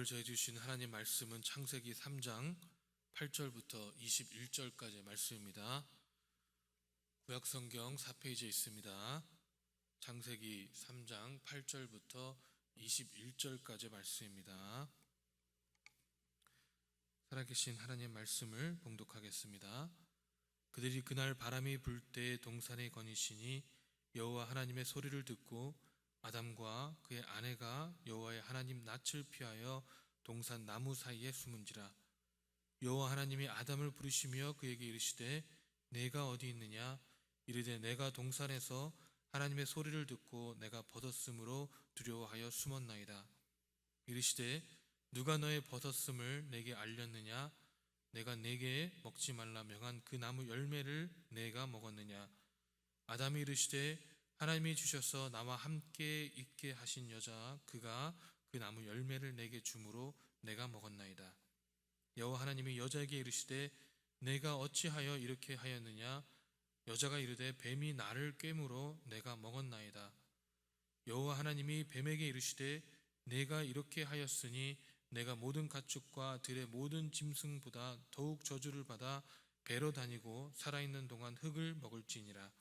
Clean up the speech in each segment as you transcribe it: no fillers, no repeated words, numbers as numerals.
오늘 저희 주신 하나님 말씀은 창세기 3장 8절부터 21절까지의 말씀입니다. 구약성경 4페이지에 있습니다. 창세기 3장 8절부터 21절까지의 말씀입니다. 살아계신 하나님 말씀을 봉독하겠습니다. 그들이 그날 바람이 불 때 동산에 거니시니 여호와 하나님의 소리를 듣고 아담과 그의 아내가 여호와의 하나님 낯을 피하여 동산 나무 사이에 숨은지라. 여호와 하나님이 아담을 부르시며 그에게 이르시되 내가 어디 있느냐? 이르되 내가 동산에서 하나님의 소리를 듣고 내가 벗었으므로 두려워하여 숨었나이다. 이르시되 누가 너의 벗었음을 내게 알렸느냐? 내가 내게 먹지 말라 명한 그 나무 열매를 내가 먹었느냐? 아담이 이르시되 하나님이 주셔서 나와 함께 있게 하신 여자 그가 그 나무 열매를 내게 주므로 내가 먹었나이다. 여호와 하나님이 여자에게 이르시되 내가 어찌하여 이렇게 하였느냐? 여자가 이르되 뱀이 나를 꿰므로 내가 먹었나이다. 여호와 하나님이 뱀에게 이르시되 내가 이렇게 하였으니 내가 모든 가축과 들의 모든 짐승보다 더욱 저주를 받아 배로 다니고 살아있는 동안 흙을 먹을지니라.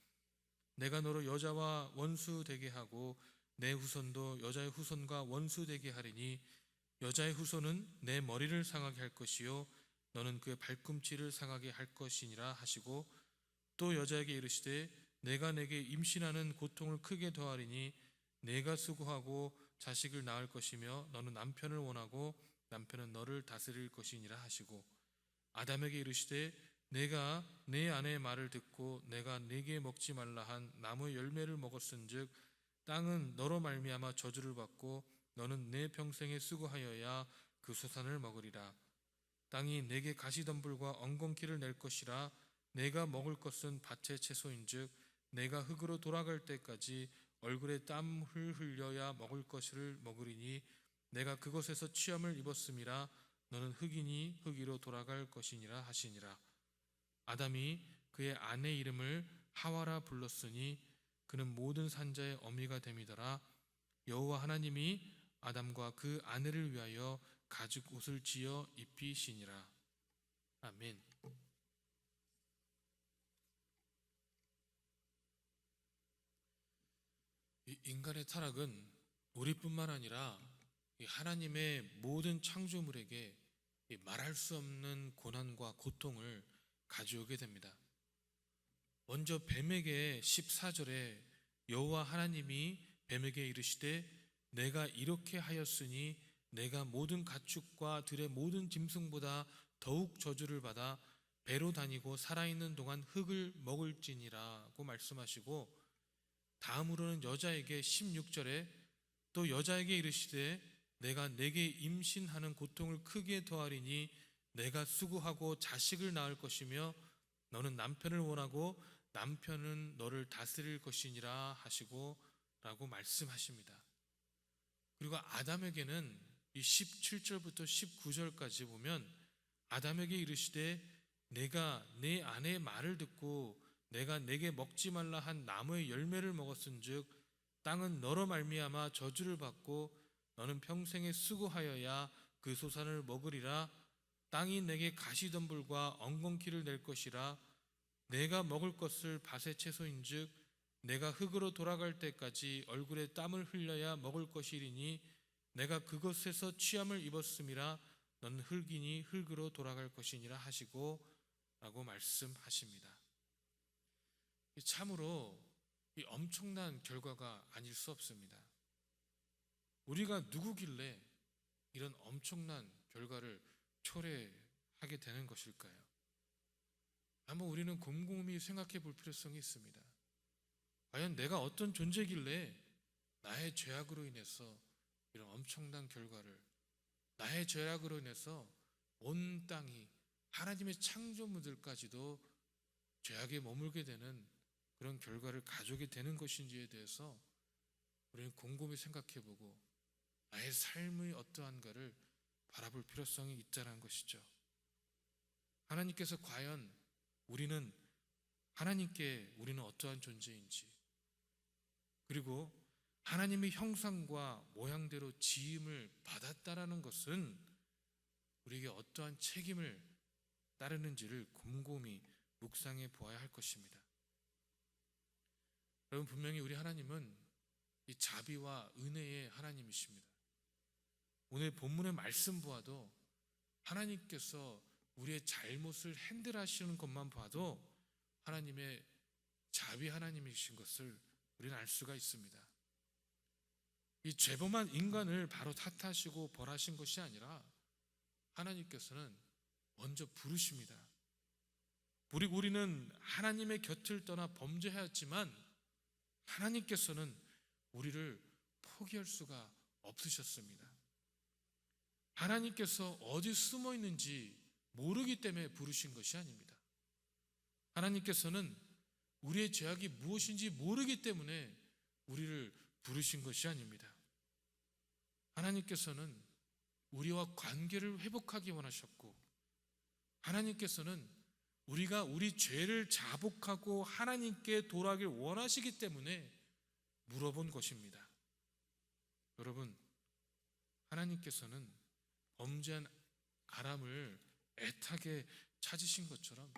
내가 너로 여자와 원수 되게 하고 내 후손도 여자의 후손과 원수 되게 하리니 여자의 후손은 내 머리를 상하게 할 것이요 너는 그의 발꿈치를 상하게 할 것이니라 하시고 또 여자에게 이르시되 내가 내게 임신하는 고통을 크게 더하리니 내가 수고하고 자식을 낳을 것이며 너는 남편을 원하고 남편은 너를 다스릴 것이니라 하시고 아담에게 이르시되 내가 내 아내의 말을 듣고 내가 네게 먹지 말라 한 나무의 열매를 먹었은즉 땅은 너로 말미암아 저주를 받고 너는 내 평생에 수고하여야 그 소산을 먹으리라. 땅이 내게 가시덤불과 엉겅퀴를 낼 것이라. 내가 먹을 것은 밭의 채소인즉 내가 흙으로 돌아갈 때까지 얼굴에 땀을 흘려야 먹을 것을 먹으리니 내가 그곳에서 취함을 입었음이라. 너는 흙이니 흙으로 돌아갈 것이니라 하시니라. 아담이 그의 아내 이름을 하와라 불렀으니 그는 모든 산자의 어미가 됨이더라. 여호와 하나님이 아담과 그 아내를 위하여 가죽 옷을 지어 입히시니라. 아멘. 이 인간의 타락은 우리뿐만 아니라 하나님의 모든 창조물에게 말할 수 없는 고난과 고통을 가져오게 됩니다. 먼저 뱀에게 14절에 여호와 하나님이 뱀에게 이르시되 내가 이렇게 하였으니 내가 모든 가축과 들의 모든 짐승보다 더욱 저주를 받아 배로 다니고 살아있는 동안 흙을 먹을지니라고 말씀하시고 다음으로는 여자에게 16절에 또 여자에게 이르시되 내가 내게 임신하는 고통을 크게 더하리니 내가 수고하고 자식을 낳을 것이며 너는 남편을 원하고 남편은 너를 다스릴 것이니라 하시고 라고 말씀하십니다. 그리고 아담에게는 이 17절부터 19절까지 보면 아담에게 이르시되 내가 내 아내의 말을 듣고 내가 내게 먹지 말라 한 나무의 열매를 먹었은즉 땅은 너로 말미암아 저주를 받고 너는 평생에 수고하여야 그 소산을 먹으리라. 땅이 내게 가시덤불과 엉겅퀴를 낼 것이라. 내가 먹을 것을 밭의 채소인즉 내가 흙으로 돌아갈 때까지 얼굴에 땀을 흘려야 먹을 것이리니 내가 그것에서 취함을 입었음이라. 넌 흙이니 흙으로 돌아갈 것이니라 하시고 라고 말씀하십니다. 참으로 이 엄청난 결과가 아닐 수 없습니다. 우리가 누구길래 이런 엄청난 결과를 초래하게 되는 것일까요? 한번 우리는 곰곰이 생각해 볼 필요성이 있습니다. 과연 내가 어떤 존재길래 나의 죄악으로 인해서 이런 엄청난 결과를, 나의 죄악으로 인해서 온 땅이 하나님의 창조물들까지도 죄악에 머물게 되는 그런 결과를 가져오게 되는 것인지에 대해서 우리는 곰곰이 생각해보고 나의 삶의 어떠한가를 바라볼 필요성이 있다는 것이죠. 하나님께서 과연 하나님께 우리는 어떠한 존재인지, 그리고 하나님의 형상과 모양대로 지음을 받았다라는 것은 우리에게 어떠한 책임을 따르는지를 곰곰이 묵상해 보아야 할 것입니다. 여러분, 분명히 우리 하나님은 이 자비와 은혜의 하나님이십니다. 오늘 본문의 말씀 보아도 하나님께서 우리의 잘못을 핸들하시는 것만 봐도 하나님의 자비 하나님이신 것을 우리는 알 수가 있습니다. 이 죄범한 인간을 바로 탓하시고 벌하신 것이 아니라 하나님께서는 먼저 부르십니다. 우리는 하나님의 곁을 떠나 범죄하였지만 하나님께서는 우리를 포기할 수가 없으셨습니다. 하나님께서 어디 숨어 있는지 모르기 때문에 부르신 것이 아닙니다. 하나님께서는 우리의 죄악이 무엇인지 모르기 때문에 우리를 부르신 것이 아닙니다. 하나님께서는 우리와 관계를 회복하기 원하셨고, 하나님께서는 우리가 우리 죄를 자복하고 하나님께 돌아가길 원하시기 때문에 물어본 것입니다. 여러분, 하나님께서는 범죄한 아람을 애타게 찾으신 것처럼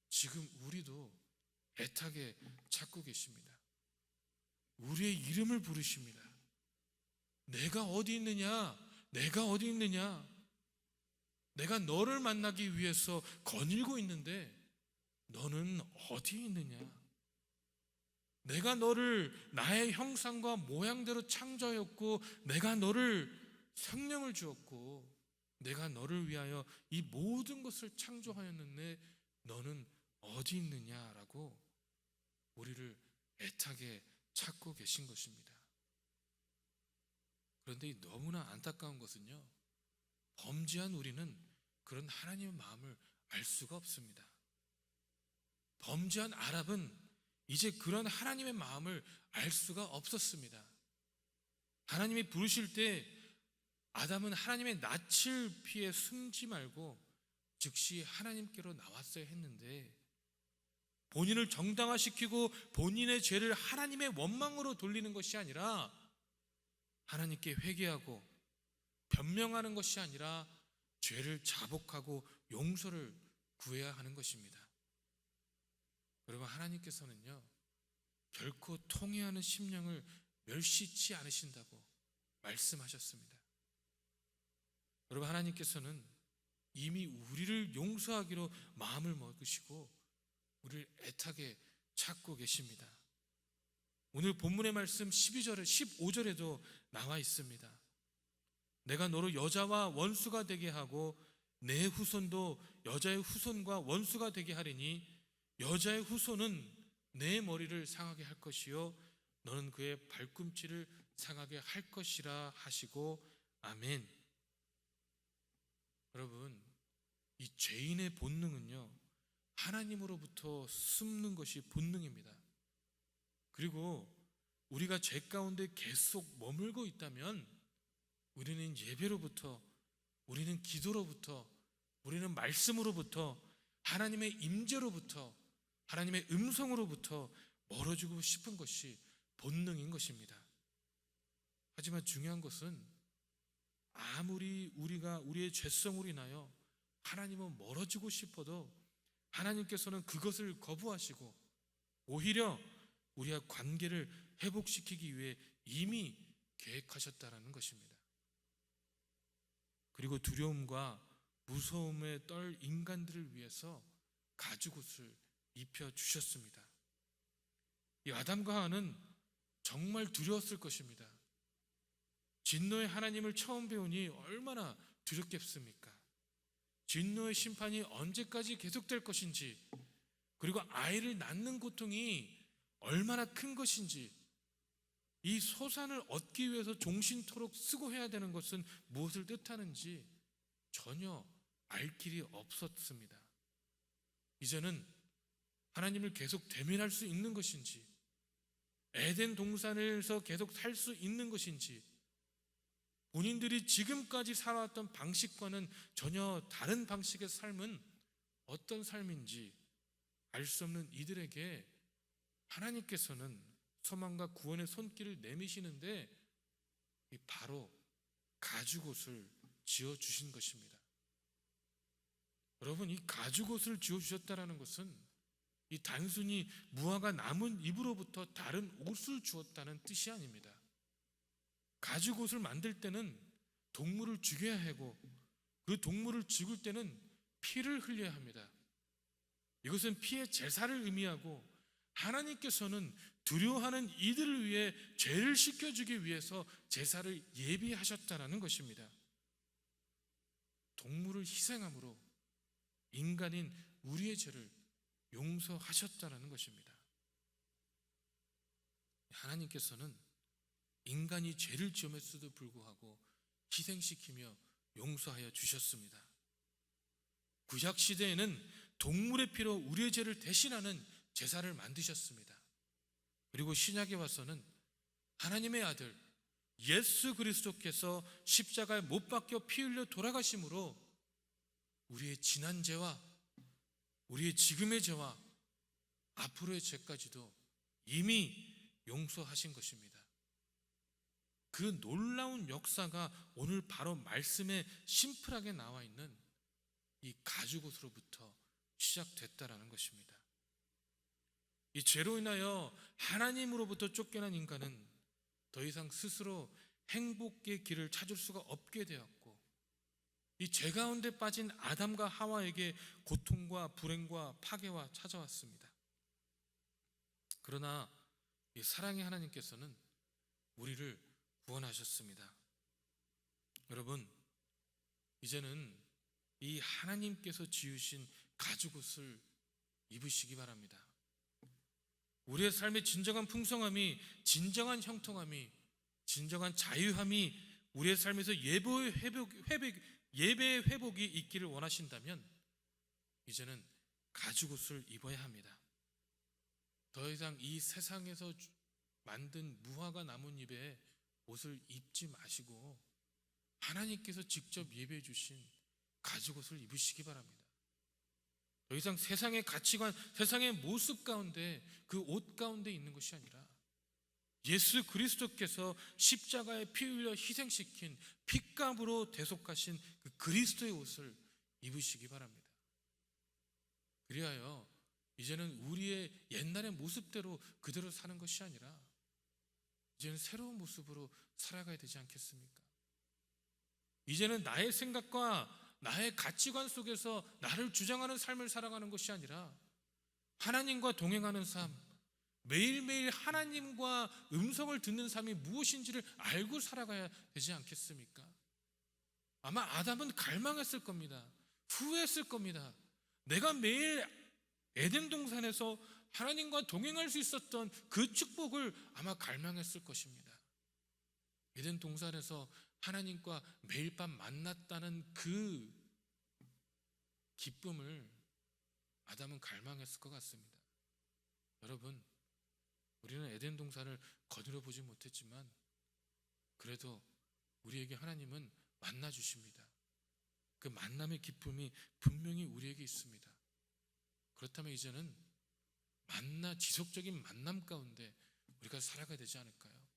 지금 우리도 애타게 찾고 계십니다. 우리의 이름을 부르십니다. 내가 어디 있느냐? 내가 어디 있느냐? 내가 너를 만나기 위해서 거닐고 있는데 너는 어디 있느냐? 내가 너를 나의 형상과 모양대로 창조하였고, 내가 너를 생명을 주었고, 내가 너를 위하여 이 모든 것을 창조하였는데 너는 어디 있느냐라고 우리를 애타게 찾고 계신 것입니다. 그런데 너무나 안타까운 것은요, 범죄한 우리는 그런 하나님의 마음을 알 수가 없습니다. 범죄한 아랍은 이제 그런 하나님의 마음을 알 수가 없었습니다. 하나님이 부르실 때 아담은 하나님의 낯을 피해 숨지 말고 즉시 하나님께로 나왔어야 했는데, 본인을 정당화시키고 본인의 죄를 하나님의 원망으로 돌리는 것이 아니라 하나님께 회개하고 변명하는 것이 아니라 죄를 자복하고 용서를 구해야 하는 것입니다. 여러분, 하나님께서는요, 결코 통회하는 심령을 멸시치 않으신다고 말씀하셨습니다. 여러분, 하나님께서는 이미 우리를 용서하기로 마음을 먹으시고 우리를 애타게 찾고 계십니다. 오늘 본문의 말씀 12절에 15절에도 나와 있습니다. 내가 너로 여자와 원수가 되게 하고 내 후손도 여자의 후손과 원수가 되게 하리니 여자의 후손은 내 머리를 상하게 할 것이요 너는 그의 발꿈치를 상하게 할 것이라 하시고 아멘. 여러분, 이 죄인의 본능은요, 하나님으로부터 숨는 것이 본능입니다. 그리고 우리가 죄 가운데 계속 머물고 있다면 우리는 예배로부터, 우리는 기도로부터, 우리는 말씀으로부터, 하나님의 임재로부터, 하나님의 음성으로부터 멀어지고 싶은 것이 본능인 것입니다. 하지만 중요한 것은 아무리 우리가 우리의 죄성으로 인하여 하나님은 멀어지고 싶어도 하나님께서는 그것을 거부하시고 오히려 우리와 관계를 회복시키기 위해 이미 계획하셨다는 것입니다. 그리고 두려움과 무서움에 떨 인간들을 위해서 가죽옷을 입혀주셨습니다. 이 아담과 하와는 정말 두려웠을 것입니다. 진노의 하나님을 처음 배우니 얼마나 두렵겠습니까? 진노의 심판이 언제까지 계속될 것인지, 그리고 아이를 낳는 고통이 얼마나 큰 것인지, 이 소산을 얻기 위해서 종신토록 수고해야 되는 것은 무엇을 뜻하는지 전혀 알 길이 없었습니다. 이제는 하나님을 계속 대면할 수 있는 것인지, 에덴 동산에서 계속 살 수 있는 것인지, 본인들이 지금까지 살아왔던 방식과는 전혀 다른 방식의 삶은 어떤 삶인지 알 수 없는 이들에게 하나님께서는 소망과 구원의 손길을 내미시는데 이 바로 가죽옷을 지어 주신 것입니다. 여러분, 이 가죽옷을 지어 주셨다라는 것은 이 단순히 무화과 나뭇 잎으로부터 다른 옷을 주었다는 뜻이 아닙니다. 가죽옷을 만들 때는 동물을 죽여야 하고 그 동물을 죽일 때는 피를 흘려야 합니다. 이것은 피의 제사를 의미하고 하나님께서는 두려워하는 이들을 위해 죄를 씻겨주기 위해서 제사를 예비하셨다는 것입니다. 동물을 희생함으로 인간인 우리의 죄를 용서하셨다는 것입니다. 하나님께서는 인간이 죄를 지음에도 불구하고 희생시키며 용서하여 주셨습니다. 구약 시대에는 동물의 피로 우리의 죄를 대신하는 제사를 만드셨습니다. 그리고 신약에 와서는 하나님의 아들 예수 그리스도께서 십자가에 못 박혀 피 흘려 돌아가심으로 우리의 지난 죄와 우리의 지금의 죄와 앞으로의 죄까지도 이미 용서하신 것입니다. 그 놀라운 역사가 오늘 바로 말씀에 심플하게 나와 있는 이 가죽옷으로부터 시작됐다라는 것입니다. 이 죄로 인하여 하나님으로부터 쫓겨난 인간은 더 이상 스스로 행복의 길을 찾을 수가 없게 되었고, 이 죄 가운데 빠진 아담과 하와에게 고통과 불행과 파괴와 찾아왔습니다. 그러나 이 사랑의 하나님께서는 우리를 구원하셨습니다. 여러분, 이제는 이 하나님께서 지으신 가죽옷을 입으시기 바랍니다. 우리의 삶의 진정한 풍성함이, 진정한 형통함이, 진정한 자유함이 우리의 삶에서 예배의 회복이 있기를 원하신다면 이제는 가죽옷을 입어야 합니다. 더 이상 이 세상에서 만든 무화과 나뭇잎에 옷을 입지 마시고 하나님께서 직접 예배해 주신 가죽옷을 입으시기 바랍니다. 더 이상 세상의 가치관, 세상의 모습 가운데, 그 옷 가운데 있는 것이 아니라 예수 그리스도께서 십자가에 피 흘려 희생시킨 핏값으로 대속하신 그 그리스도의 옷을 입으시기 바랍니다. 그리하여 이제는 우리의 옛날의 모습대로 그대로 사는 것이 아니라 이제는 새로운 모습으로 살아가야 되지 않겠습니까? 이제는 나의 생각과 나의 가치관 속에서 나를 주장하는 삶을 살아가는 것이 아니라 하나님과 동행하는 삶, 매일매일 하나님과 음성을 듣는 삶이 무엇인지를 알고 살아가야 되지 않겠습니까? 아마 아담은 갈망했을 겁니다. 후회했을 겁니다. 내가 매일 에덴 동산에서 하나님과 동행할 수 있었던 그 축복을 아마 갈망했을 것입니다. 에덴 동산에서 하나님과 매일 밤 만났다는 그 기쁨을 아담은 갈망했을 것 같습니다. 여러분, 우리는 에덴 동산을 거들어 보지 못했지만 그래도 우리에게 하나님은 만나 주십니다. 그 만남의 기쁨이 분명히 우리에게 있습니다. 그렇다면 이제는 지속적인 만남 가운데 우리가 살아가야 되지 않을까요?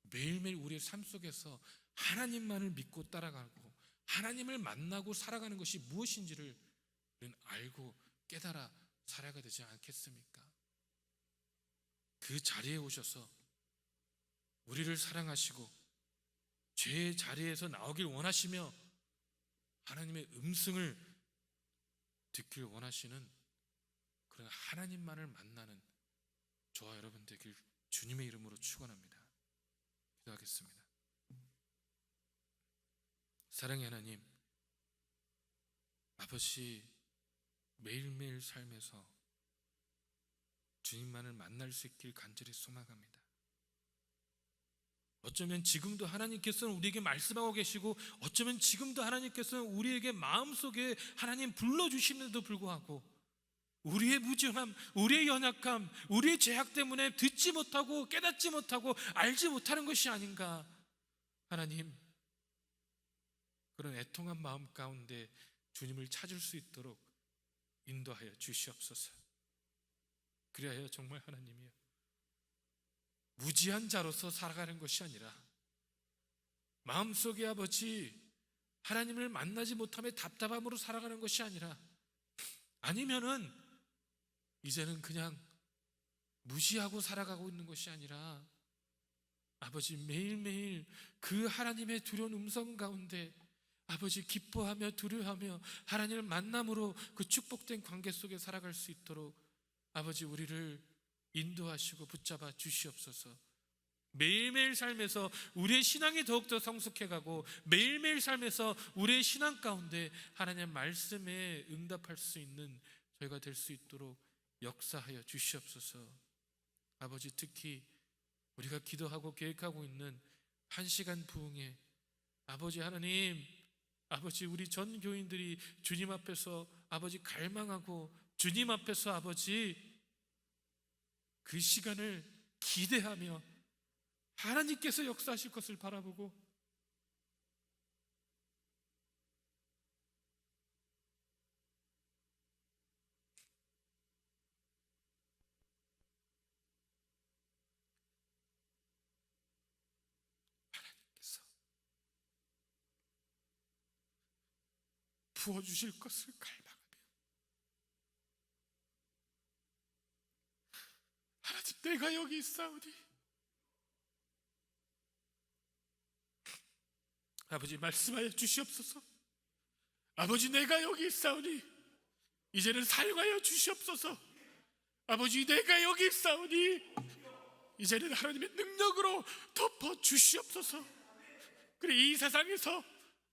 매일매일 우리의 삶 속에서 하나님만을 믿고 따라가고 하나님을 만나고 살아가는 것이 무엇인지를 우리는 알고 깨달아 살아가야 되지 않겠습니까? 그 자리에 오셔서 우리를 사랑하시고 죄의 자리에서 나오길 원하시며 하나님의 음성을 듣길 원하시는 그런 하나님만을 만나는 저와 여러분 되길 주님의 이름으로 축원합니다. 기도하겠습니다. 사랑의 하나님, 아버지, 매일매일 삶에서 주님만을 만날 수 있길 간절히 소망합니다. 어쩌면 지금도 하나님께서는 우리에게 말씀하고 계시고 어쩌면 지금도 하나님께서는 우리에게 마음속에 하나님 불러주시는데도 불구하고 우리의 무지함, 우리의 연약함, 우리의 죄악 때문에 듣지 못하고 깨닫지 못하고 알지 못하는 것이 아닌가. 하나님, 그런 애통한 마음 가운데 주님을 찾을 수 있도록 인도하여 주시옵소서. 그리하여 정말 하나님이여, 무지한 자로서 살아가는 것이 아니라 마음속에 아버지 하나님을 만나지 못함에 답답함으로 살아가는 것이 아니라, 아니면은 이제는 그냥 무시하고 살아가고 있는 것이 아니라 아버지 매일매일 그 하나님의 두려운 음성 가운데 아버지 기뻐하며 두려워하며 하나님을 만남으로 그 축복된 관계 속에 살아갈 수 있도록 아버지 우리를 인도하시고 붙잡아 주시옵소서. 매일매일 삶에서 우리의 신앙이 더욱더 성숙해가고 매일매일 삶에서 우리의 신앙 가운데 하나님의 말씀에 응답할 수 있는 저희가 될 수 있도록 역사하여 주시옵소서. 아버지 특히 우리가 기도하고 계획하고 있는 1시간 부흥회, 아버지 하나님, 아버지 우리 전 교인들이 주님 앞에서 아버지 갈망하고 주님 앞에서 아버지 그 시간을 기대하며 하나님께서 역사하실 것을 바라보고 하나님께서 부어주실 것을 갈망하며 하나님 내가 여기 있사오니 아버지 말씀하여 주시옵소서. 아버지 내가 여기 있사오니 이제는 사용하여 주시옵소서. 아버지 내가 여기 있사오니 이제는 하나님의 능력으로 덮어 주시옵소서. 그래 이 세상에서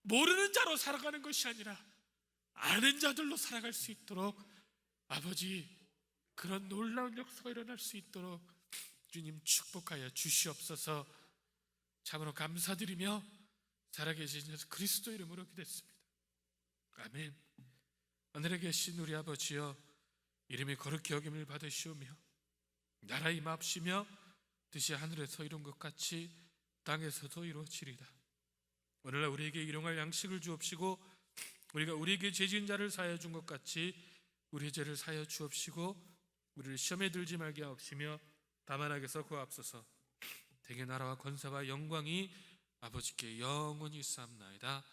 모르는 자로 살아가는 것이 아니라 아는 자들로 살아갈 수 있도록 아버지 그런 놀라운 역사가 일어날 수 있도록 주님 축복하여 주시옵소서. 참으로 감사드리며 살아계신 예수 그리스도 이름으로 기도했습니다. 아멘. 하늘에 계신 우리 아버지여, 이름이 거룩히 여김을 받으시오며 나라 임하옵시며 뜻이 하늘에서 이룬 것 같이 땅에서도 이루어지리다. 오늘날 우리에게 일용할 양식을 주옵시고 우리가 우리에게 죄 지은 자를 사하여 준 것 같이 우리의 죄를 사하여 주옵시고 우리를 시험에 들지 말게 하옵시며 다만 악에서 구하옵소서. 대개 나라와 권세와 영광이 아버지께 영원히 있사옵나이다.